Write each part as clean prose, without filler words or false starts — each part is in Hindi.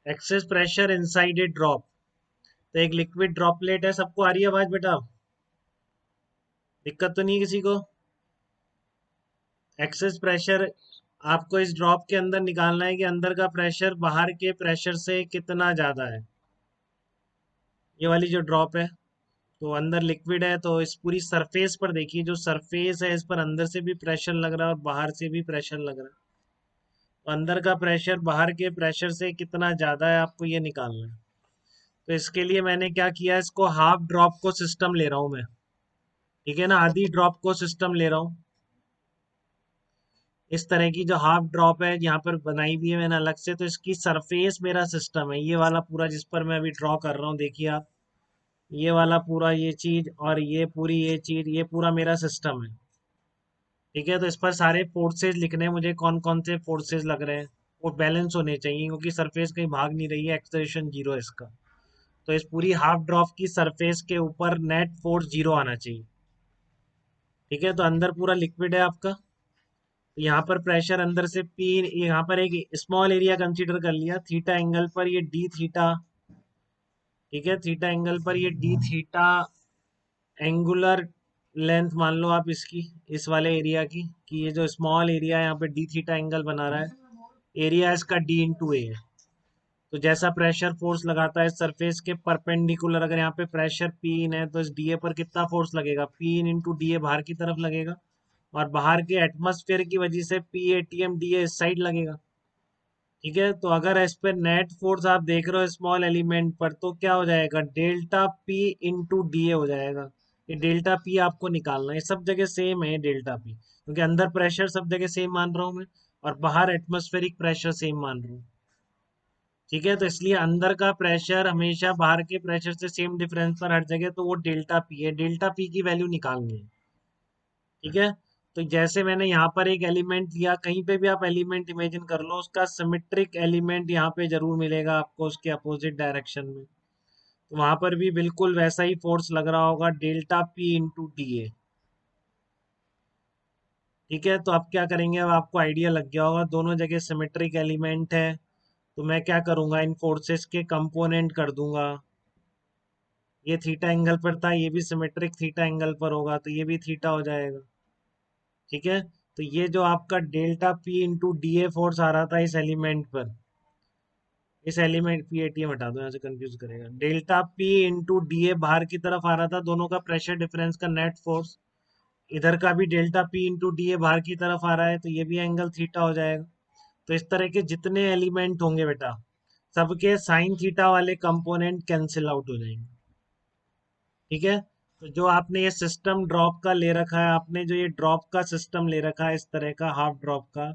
Excess pressure inside a drop. तो एक लिक्विड ड्रॉपलेट है, सबको आ रही है आवाज बेटा? दिक्कत तो नहीं है किसी को? एक्सेस प्रेशर आपको इस ड्रॉप के अंदर निकालना है कि अंदर का प्रेशर बाहर के प्रेशर से कितना ज्यादा है। ये वाली जो ड्रॉप है, तो अंदर लिक्विड है, तो इस पूरी सरफेस पर देखिए, जो सरफेस है इस पर अंदर से भी प्रेशर लग रहा है और बाहर से भी प्रेशर लग रहा है। तो अंदर का प्रेशर बाहर के प्रेशर से कितना ज्यादा है आपको ये निकालना है। तो इसके लिए मैंने क्या किया, इसको हाफ ड्रॉप को सिस्टम ले रहा हूं मैं। ठीक है ना, आधी ड्रॉप को सिस्टम ले रहा हूँ। इस तरह की जो हाफ ड्रॉप है यहाँ पर बनाई हुई है मैंने अलग से, तो इसकी सरफेस मेरा सिस्टम है, ये वाला पूरा जिस पर मैं अभी ड्रॉ कर रहा हूँ, देखिए आप, ये वाला पूरा ये चीज और ये पूरी ये चीज, ये पूरा मेरा सिस्टम है। ठीक है, तो इस पर सारे फोर्सेज लिखने हैं मुझे, कौन कौन से फोर्सेज लग रहे हैं, वो बैलेंस होने चाहिए क्योंकि सरफेस कहीं भाग नहीं रही है, एक्सेलरेशन जीरो है इसका। तो इस पूरी हाफ ड्रॉप की सरफेस के ऊपर नेट फोर्स जीरो आना चाहिए। ठीक है, तो अंदर पूरा लिक्विड है आपका, तो यहाँ पर प्रेशर अंदर से पी, यहाँ पर एक स्मॉल एरिया कंसीडर कर लिया, थीटा एंगल पर ये डी थीटा। ठीक है, थीटा एंगल पर ये डी थीटा एंगुलर लेंथ मान लो आप इसकी, इस वाले एरिया की, कि ये जो स्मॉल एरिया है यहाँ पे डी थीटा एंगल बना रहा है, एरिया इसका डी इंटू ए है। तो जैसा प्रेशर फोर्स लगाता है सरफेस के परपेंडिकुलर, अगर यहाँ पे प्रेशर पी इन है तो इस डी ए पर कितना फोर्स लगेगा, पी इन इंटू डी ए बाहर की तरफ लगेगा, और बाहर के एटमॉस्फेयर की वजह से P A T M D A इस साइड लगेगा। ठीक है, तो अगर इस पे नेट फोर्स आप देख रहे हो स्मॉल एलिमेंट पर, तो क्या हो जाएगा, डेल्टा पी इंटू डी ए हो जाएगा। ये डेल्टा पी आपको निकालना है, सब जगह सेम है डेल्टा पी, क्योंकि अंदर प्रेशर सब जगह सेम मान रहा हूँ मैं, और बाहर एटमॉस्फेरिक प्रेशर सेम मान रहा हूँ। ठीक है, तो इसलिए अंदर का प्रेशर हमेशा बाहर के प्रेशर से सेम डिफरेंस पर हर जगह, तो वो डेल्टा पी है, डेल्टा पी की वैल्यू निकालनी है। ठीक है, तो जैसे मैंने यहाँ पर एक एलिमेंट लिया, कहीं पे भी आप एलिमेंट इमेजिन कर लो, उसका सिमेट्रिक एलिमेंट यहाँ पे जरूर मिलेगा आपको उसके अपोजिट डायरेक्शन में, तो वहां पर भी बिल्कुल वैसा ही फोर्स लग रहा होगा, डेल्टा पी इंटू डी ए। ठीक है, तो अब क्या करेंगे, अब आपको आइडिया लग गया होगा, दोनों जगह सिमेट्रिक एलिमेंट है, तो मैं क्या करूंगा, इन फोर्सेस के कंपोनेंट कर दूंगा। ये थीटा एंगल पर था, ये भी सिमेट्रिक थीटा एंगल पर होगा, तो ये भी थीटा हो जाएगा। ठीक है, तो ये जो आपका delta P into D A force आ रहा था इस एलिमेंट पर, इस एलिमेंट पी एटीएम हटा दो यहाँ से, कंफ्यूज करेगा, डेल्टा पी इंटू डी ए बाहर की तरफ आ रहा था, दोनों का प्रेशर डिफरेंस का नेट फोर्स, इधर का भी डेल्टा पी इंटू डी ए बाहर की तरफ आ रहा है, तो ये भी एंगल थीटा हो जाएगा। तो इस तरह के जितने एलिमेंट होंगे बेटा, सबके साइन थीटा वाले कंपोनेंट कैंसिल आउट हो जाएंगे। ठीक है, तो जो आपने ये सिस्टम ड्रॉप का ले रखा है, आपने जो ये ड्रॉप का सिस्टम ले रखा है इस तरह का हाफ ड्रॉप का,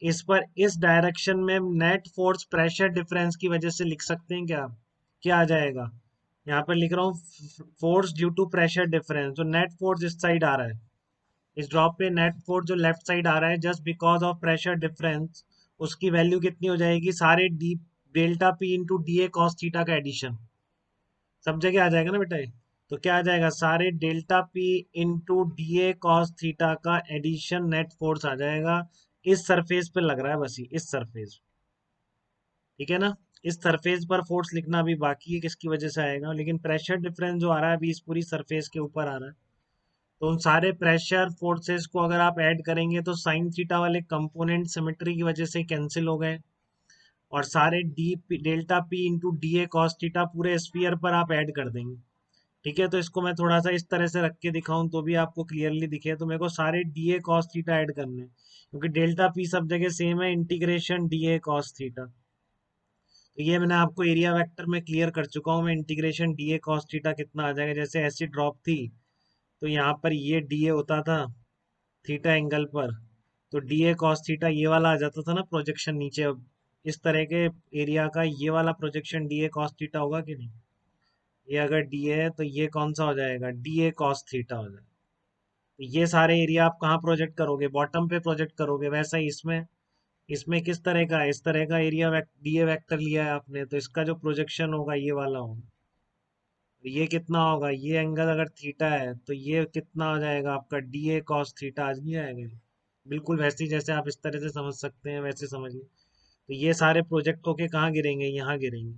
इस पर इस डायरेक्शन में नेट फोर्स प्रेशर डिफरेंस की वजह से लिख सकते हैं क्या आप? क्या आ जाएगा, यहाँ पर लिख रहा हूँ, force due to pressure difference, जो नेट फोर्स इस साइड आ रहा है, इस ड्रॉप पे नेट फोर्स जो लेफ्ट साइड आ रहा है just because of pressure difference, उसकी वैल्यू कितनी हो जाएगी, सारे D delta P into D A cos theta का एडिशन, सब जगह आ जाएगा ना बेटा ये। तो क्या आ जाएगा, सारे delta P into D A cos theta का एडिशन नेट फोर्स आ जाएगा। इस सरफेस पे लग रहा है बस, ये इस सरफेस, ठीक है ना, इस सरफेस पर फोर्स लिखना अभी बाकी है, किसकी वजह से आएगा, लेकिन प्रेशर डिफरेंस जो आ रहा है अभी इस पूरी सरफेस के ऊपर आ रहा है। तो उन सारे प्रेशर फोर्सेस को अगर आप ऐड करेंगे तो साइन थीटा वाले कंपोनेंट सिमेट्री की वजह से कैंसिल हो गए, और सारे D delta P into D A cos theta पूरे स्फीयर पर आप ऐड कर देंगे। ठीक है, तो इसको मैं थोड़ा सा इस तरह से रख के दिखाऊं तो भी आपको क्लियरली दिखे, तो मेरे को सारे D A cos theta add करने हैं, क्योंकि डेल्टा पी सब जगह सेम है, integration D A cos theta. तो ये मैंने आपको एरिया वेक्टर में क्लियर कर चुका हूँ मैं, integration D A cos theta कितना आ जाएगा, जैसे ऐसी ड्रॉप थी, तो यहाँ पर ये डी ए होता था थीटा एंगल पर, तो डी ए कॉस थीटा ये वाला आ जाता था ना प्रोजेक्शन नीचे, अब इस तरह के एरिया का ये वाला projection D A cos theta होगा कि नहीं, ये अगर डी ए है तो ये कौन सा हो जाएगा, डी ए कॉस थीटा हो जाएगा। तो ये सारे एरिया आप कहाँ प्रोजेक्ट करोगे, बॉटम पे प्रोजेक्ट करोगे, वैसा ही इसमें, इसमें किस तरह का है, इस तरह का एरिया डी ए वेक्टर लिया है आपने, तो इसका जो प्रोजेक्शन होगा ये वाला होगा, तो ये कितना होगा, ये एंगल अगर थीटा है तो ये कितना हो जाएगा आपका, डी ए कॉस थीटा, आज नहीं आएगा ये? बिल्कुल वैसे ही जैसे आप इस तरह से समझ सकते हैं वैसे समझिए। तो ये सारे प्रोजेक्ट होके कहाँ गिरेंगे, यहाँ गिरेंगे।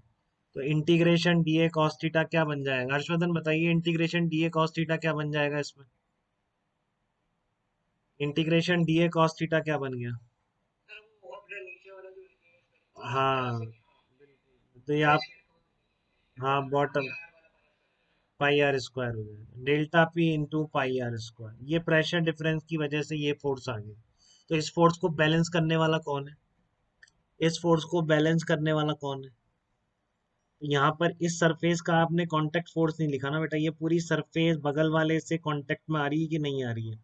तो integration D A cos theta क्या बन जाएगा, हर्षवर्धन बताइए, integration D A cos theta क्या बन जाएगा इसमें। Integration D A cos theta क्या बन गया। हाँ, तो ये आप, हाँ बॉटम, पाई आर स्क्वायर हो जाएगा, delta P into pi R square. ये प्रेशर डिफरेंस की वजह से ये फोर्स आ गई। तो इस फोर्स को बैलेंस करने वाला कौन है, इस फोर्स को बैलेंस करने वाला कौन है। तो यहाँ पर इस सरफेस का आपने कांटेक्ट फोर्स नहीं लिखा ना बेटा, ये पूरी सरफेस बगल वाले से कांटेक्ट में आ रही है कि नहीं आ रही है,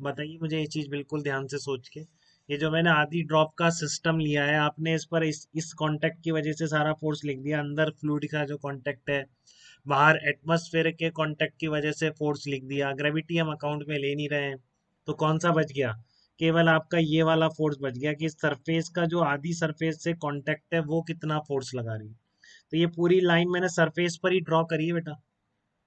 बताइए मुझे ये चीज बिल्कुल ध्यान से सोच के। ये जो मैंने आधी ड्रॉप का सिस्टम लिया है, आपने इस पर इस कांटेक्ट की वजह से सारा फोर्स लिख दिया, अंदर फ्लूइड का जो कांटेक्ट है, बाहर एटमॉस्फेयर के कांटेक्ट की वजह से फोर्स लिख दिया, ग्रेविटी हम अकाउंट में ले नहीं रहे हैं। तो कौन सा बच गया, केवल आपका ये वाला फोर्स बच गया कि सरफेस का जो आधी सरफेस से कांटेक्ट है वो कितना फोर्स लगा रही है। तो ये पूरी लाइन मैंने सरफेस पर ही ड्रॉ करी है बेटा,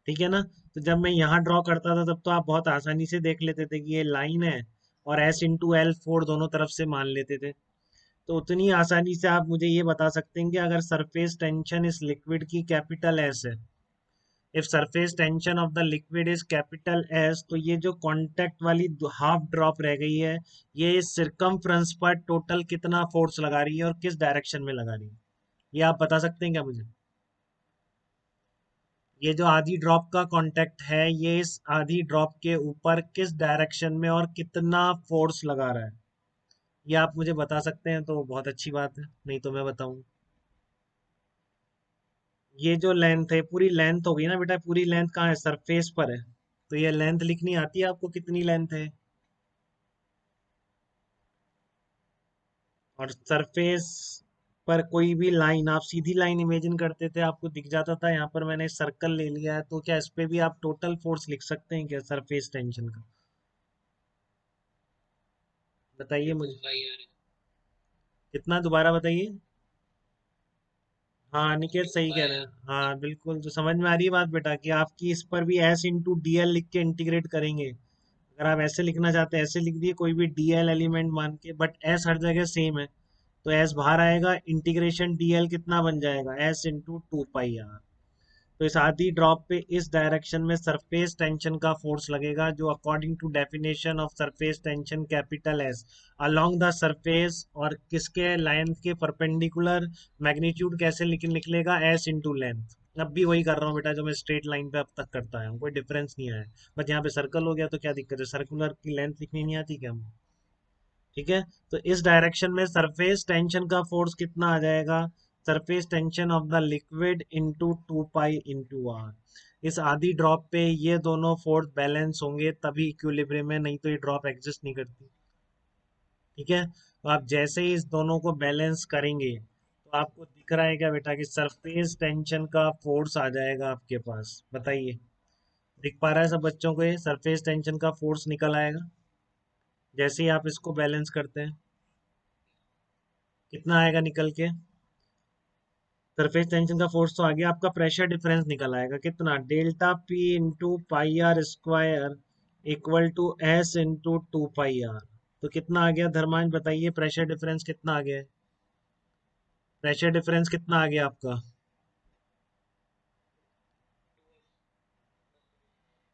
ठीक है ना। तो जब मैं यहाँ ड्रॉ करता था तब तो आप बहुत आसानी से देख लेते थे कि ये लाइन है, और एस इंटू एल फोर दोनों तरफ से मान लेते थे। तो उतनी आसानी से आप मुझे ये बता सकते हैं कि अगर सरफेस टेंशन इस लिक्विड की कैपिटल एस है, if surface tension of the liquid is capital S, तो ये जो कांटेक्ट वाली हाफ ड्रॉप रह गई है, ये इस सिरकमफ्रेंस पर टोटल कितना फोर्स लगा रही है और किस डायरेक्शन में लगा रही है, ये आप बता सकते हैं क्या मुझे। ये जो आधी ड्रॉप का कांटेक्ट है, ये इस आधी ड्रॉप के ऊपर किस डायरेक्शन में और कितना फोर्स लगा रहा है, ये आप मुझे बता सकते हैं तो बहुत अच्छी बात है, नहीं तो मैं बताऊं। ये जो लेंथ है, पूरी लेंथ हो गई ना बेटा, पूरी लेंथ कहाँ है, सरफेस पर है। तो ये लेंथ लिखनी आती है आपको, कितनी लेंथ है। और सरफेस पर कोई भी लाइन, आप सीधी लाइन इमेजिन करते थे आपको दिख जाता था, यहाँ पर मैंने सर्कल ले लिया है, तो क्या इस पे भी आप टोटल फोर्स लिख सकते हैं क्या, सरफेस टेंशन का, बताइए मुझे। कितना, दोबारा बताइए। हाँ निकेत सही कह रहे हैं, हाँ बिल्कुल, तो समझ में आ रही है बात बेटा कि आपकी इस पर भी एस इंटू डी एल लिख के इंटीग्रेट करेंगे। अगर आप ऐसे लिखना चाहते हैं ऐसे लिख दिए, कोई भी डी एल एलिमेंट मान के, बट एस हर जगह सेम है। तो एस बाहर आएगा, इंटीग्रेशन डी एल कितना बन जाएगा, S into two pi R. तो इस आधी ड्रॉप पे इस डायरेक्शन में सरफेस टेंशन का फोर्स लगेगा, जो according to definition of surface tension capital S along the surface, और किसके लाइन के परपेंडिकुलर, मैग्नीट्यूड कैसे निकलेगा, एस इंटू लेंथ। अब भी वही कर रहा हूँ बेटा जो मैं स्ट्रेट लाइन पे अब तक करता आया हूँ, कोई डिफरेंस नहीं आया। बस यहाँ पे सर्कल हो गया तो क्या दिक्कत है, सर्कुलर की लेंथ लिखनी नहीं आती क्या हम, ठीक है। तो इस डायरेक्शन में सरफेस टेंशन का फोर्स कितना आ जाएगा, surface tension of the liquid into two pi into R. इस आधी ड्रॉप पे ये दोनों फोर्स बैलेंस होंगे तभी इक्विलिब्रियम में, नहीं तो ये ड्रॉप एग्जिस्ट नहीं करती, ठीक है। तो आप जैसे ही इस दोनों को बैलेंस करेंगे, तो आपको दिख रहा है क्या बेटा कि सरफेस टेंशन का फोर्स आ जाएगा आपके पास, बताइए। दिख पा रहा है सब बच्चों को, ये सरफेस टेंशन का फोर्स निकल आएगा जैसे ही आप इसको बैलेंस करते हैं। कितना आएगा निकल के, सरफेस टेंशन का फोर्स तो आ गया, आपका प्रेशर डिफरेंस निकल आएगा कितना, delta P into pi R square equal to S into two pi R. तो कितना आ गया धर्मांश, बताइए प्रेशर डिफरेंस कितना आ गया है, प्रेशर डिफरेंस कितना आ गया आपका,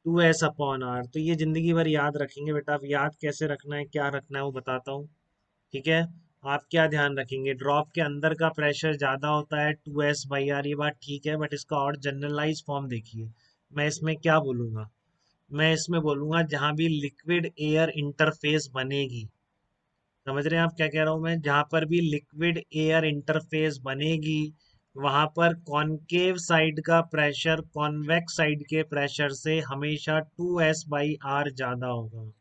टू एस अपॉन आर। तो ये जिंदगी भर याद रखेंगे बेटा, आप याद कैसे रखना है, क्या रखना है वो बताता हूँ, ठीक है। आप क्या ध्यान रखेंगे, ड्रॉप के अंदर का प्रेशर ज्यादा होता है, टू एस बाई आर, ये बात ठीक है, बट इसका और जनरलाइज फॉर्म देखिए। मैं इसमें क्या बोलूंगा, मैं इसमें बोलूंगा जहां भी लिक्विड एयर इंटरफेस बनेगी, समझ रहे हैं आप क्या कह रहा हूं मैं, जहां पर भी लिक्विड एयर इंटरफेस बनेगी, वहां पर कॉनकेव साइड का प्रेशर कॉन्वेक्स साइड के प्रेशर से हमेशा टू एस बाई आर ज्यादा होगा।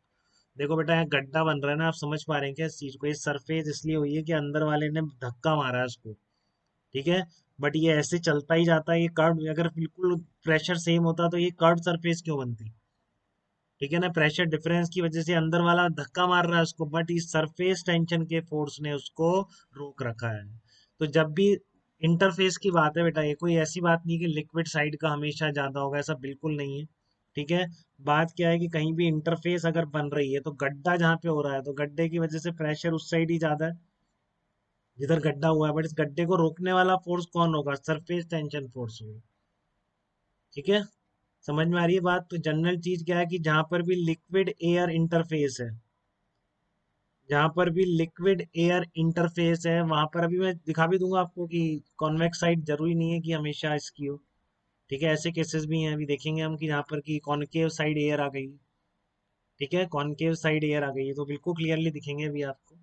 देखो बेटा यहाँ गड्ढा बन रहा है ना, आप समझ पा रहे हैं क्या इस चीज को, ये सरफेस इसलिए हुई है कि अंदर वाले ने धक्का मारा है उसको, ठीक है। बट ये ऐसे चलता ही जाता है, ये कर्व, अगर बिल्कुल प्रेशर सेम होता तो ये कर्व सरफेस क्यों बनती, ठीक है ना। प्रेशर डिफरेंस की वजह से अंदर वाला धक्का मार रहा है उसको, बट इस सरफेस टेंशन के फोर्स ने उसको रोक रखा है। तो जब भी इंटरफेस की बात है बेटा, ये कोई ऐसी बात नहीं कि लिक्विड साइड का हमेशा ज्यादा होगा, ऐसा बिल्कुल नहीं है, ठीक है। बात क्या है कि कहीं भी इंटरफेस अगर बन रही है तो गड्ढा जहाँ पे हो रहा है, तो गड्ढे की वजह से प्रेशर उस साइड ही ज्यादा है, जिधर गड्ढा हुआ है, बट इस गड्ढे को रोकने वाला फोर्स कौन होगा? सरफेस टेंशन फोर्स होगी। ठीक है, समझ में आ रही है बात? तो जनरल चीज क्या है कि जहां पर भी लिक्विड एयर इंटरफेस है, जहां पर भी लिक्विड एयर इंटरफेस है, वहां पर अभी मैं दिखा भी दूंगा आपको कि कॉन्वेक्स साइड जरूरी नहीं है कि हमेशा इसकी हो। ठीक है, ऐसे केसेस भी हैं, अभी देखेंगे हम कि जहाँ पर कि कॉनकेव साइड एयर आ गई। ठीक है, कॉनकेव साइड एयर आ गई है तो बिल्कुल क्लियरली दिखेंगे अभी आपको।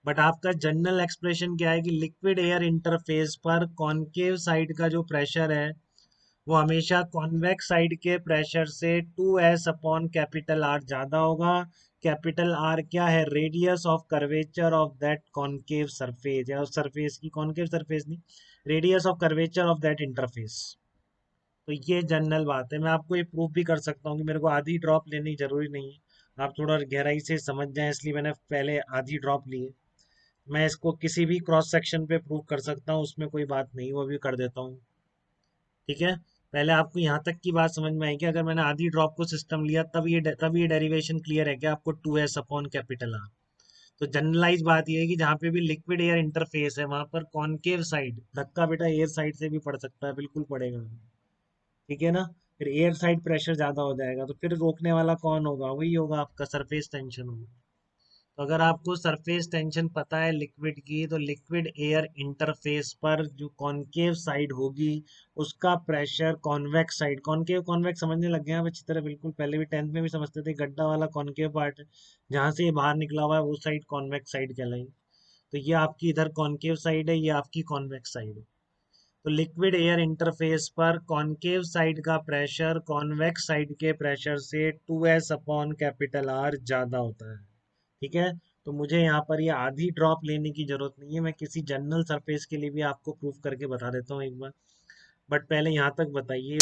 बट आपका जनरल एक्सप्रेशन क्या है कि लिक्विड एयर इंटरफेस पर कॉनकेव साइड का जो प्रेशर है वो हमेशा कॉन्वेक्स साइड के प्रेशर से 2s अपॉन कैपिटल आर ज्यादा होगा। कैपिटल आर क्या है? Radius of curvature of that concave surface, या उस सरफेस की, कॉनकेव सरफेस नहीं, radius of curvature of that interface. तो ये जनरल बात है। मैं आपको ये प्रूफ भी कर सकता हूँ कि मेरे को आधी ड्रॉप लेनी जरूरी नहीं है, आप थोड़ा गहराई से समझ जाएं, इसलिए मैंने पहले आधी ड्रॉप ली है। मैं इसको किसी भी क्रॉस सेक्शन पे प्रूव कर सकता हूँ, उसमें कोई बात नहीं, वो भी कर देता हूँ। ठीक है, पहले आपको यहाँ तक की बात समझ में आई कि अगर मैंने आधी ड्रॉप को सिस्टम लिया तब ये डेरिवेशन क्लियर है कि आपको 2s अपॉन कैपिटल आर। तो जनरलाइज बात ये है कि जहाँ पे भी लिक्विड एयर इंटरफेस है वहां पर कॉनकेव साइड, धक्का बेटा एयर साइड से भी पड़ सकता है, बिल्कुल पड़ेगा। ठीक है ना? फिर एयर साइड प्रेशर ज्यादा हो जाएगा तो फिर रोकने वाला कौन होगा? वही होगा, आपका सरफेस टेंशन होगा। तो अगर आपको सरफेस टेंशन पता है लिक्विड की, तो लिक्विड एयर इंटरफेस पर जो कॉनकेव साइड होगी उसका pressure convex side, concave convex समझने लग गए हैं आप अच्छी तरह, बिल्कुल पहले भी 10th में भी समझते थे, गड्ढा वाला कॉनकेव पार्ट है, जहां से ये बाहर निकला हुआ है वो साइड कॉन्वेक्स साइड कहलाई। तो ये आपकी इधर कॉनकेव साइड है, ये आपकी कॉन्वेक्स साइड है। तो लिक्विड एयर इंटरफेस पर कॉनकेव साइड का प्रेशर कॉन्वेक्स साइड के प्रेशर से 2s अपॉन कैपिटल आर ज्यादा होता है। ठीक है, तो मुझे यहाँ पर ये आधी ड्रॉप लेने की जरूरत नहीं है, मैं किसी जनरल सरफेस के लिए भी आपको प्रूफ करके बता देता हूँ एक बार। बट पहले यहाँ तक बताइए,